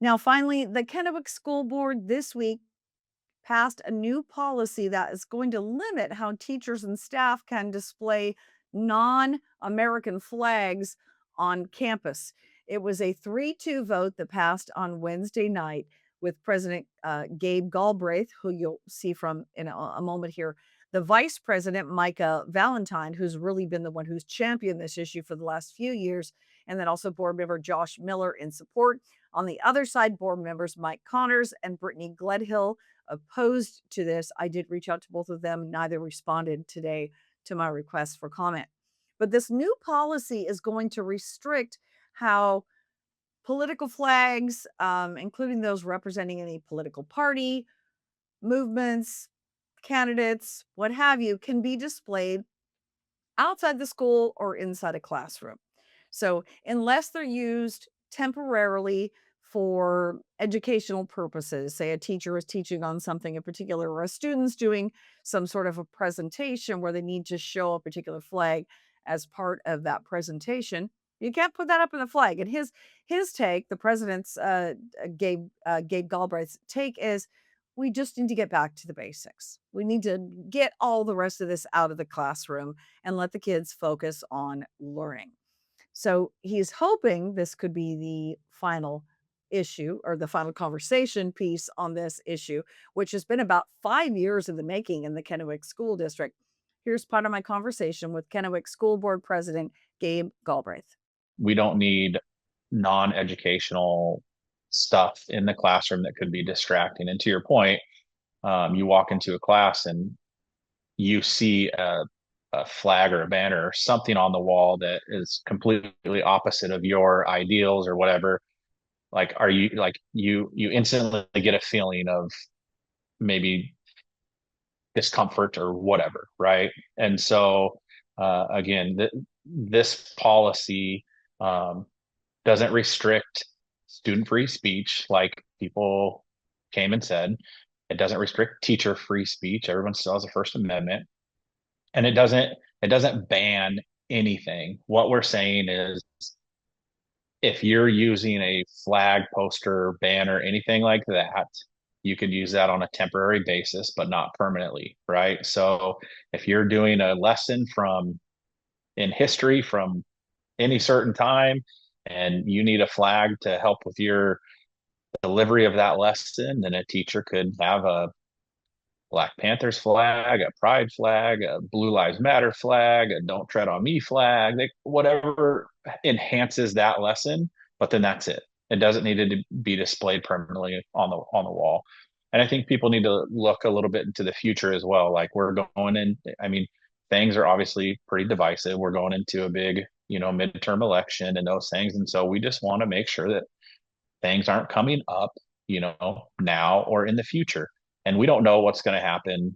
Now, finally, the Kennewick School Board this week passed a new policy that is going to limit how teachers and staff can display non American flags on campus. It was a 3-2 vote that passed on Wednesday night with President Gabe Galbraith, who you'll see from in a moment here, the Vice President, Micah Valentine, who's really been the one who's championed this issue for the last few years, and then also board member Josh Miller in support. On the other side, board members Mike Connors and Brittany Gledhill opposed to this. I did reach out to both of them. Neither responded today to my request for comment. But this new policy is going to restrict how political flags, including those representing any political party, movements, candidates, what have you, can be displayed outside the school or inside a classroom. So, unless they're used temporarily for educational purposes, say a teacher is teaching on something in particular, or a student's doing some sort of a presentation where they need to show a particular flag as part of that presentation, you can't put that up in the flag. And his take, the president's Gabe Galbraith's take is we just need to get back to the basics. We need to get all the rest of this out of the classroom and let the kids focus on learning. So he's hoping this could be the final issue or the final conversation piece on this issue, which has been about 5 years in the making in the Kennewick School District. Here's part of my conversation with Kennewick School Board President Gabe Galbraith. We don't need non-educational stuff in the classroom that could be distracting. And to your point, you walk into a class and you see a flag or a banner or something on the wall that is completely opposite of your ideals or whatever. Like, are you like you instantly get a feeling of maybe discomfort or whatever, right? And so again, this policy um, doesn't restrict student free speech like people came and said. It doesn't restrict teacher free speech. Everyone still has a First Amendment, and it doesn't ban anything. What we're saying is, if you're using a flag, poster, banner, anything like that, you could use that on a temporary basis, but not permanently, right? So if you're doing a lesson from in history from any certain time and you need a flag to help with your delivery of that lesson, then a teacher could have a Black Panthers flag, a pride flag, a Blue Lives Matter flag, a Don't Tread on Me flag, whatever enhances that lesson, but then that's it. It doesn't need to be displayed permanently on the wall. And I think people need to look a little bit into the future as well. Like, we're going in, I mean, things are obviously pretty divisive. We're going into a big, midterm election and those things. And so we just want to make sure that things aren't coming up, now or in the future. And we don't know what's going to happen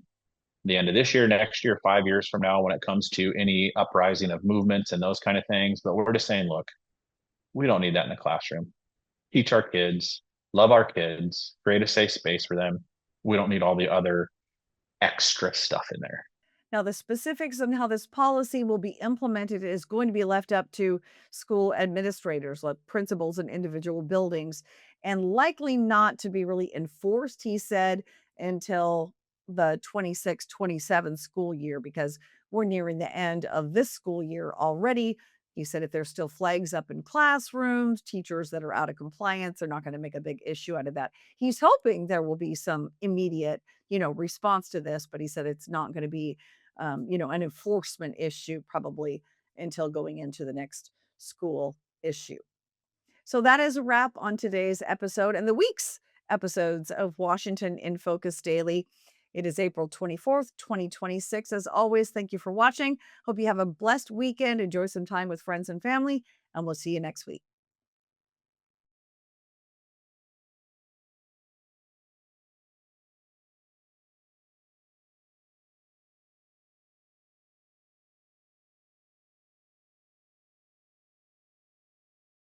the end of this year, next year, 5 years from now, when it comes to any uprising of movements and those kind of things. But we're just saying, look, we don't need that in the classroom. Teach our kids, love our kids, create a safe space for them. We don't need all the other extra stuff in there. Now, the specifics on how this policy will be implemented is going to be left up to school administrators, like principals in individual buildings, and likely not to be really enforced, he said, until the 26-27 school year, because we're nearing the end of this school year already. He said if there's still flags up in classrooms, teachers that are out of compliance are not going to make a big issue out of that. He's hoping there will be some immediate, response to this, but he said it's not going to be an enforcement issue probably until going into the next school issue. So that is a wrap on today's episode and the week's episodes of Washington in Focus Daily. It is April 24th, 2026. As always, thank you for watching. Hope you have a blessed weekend. Enjoy some time with friends and family, and we'll see you next week.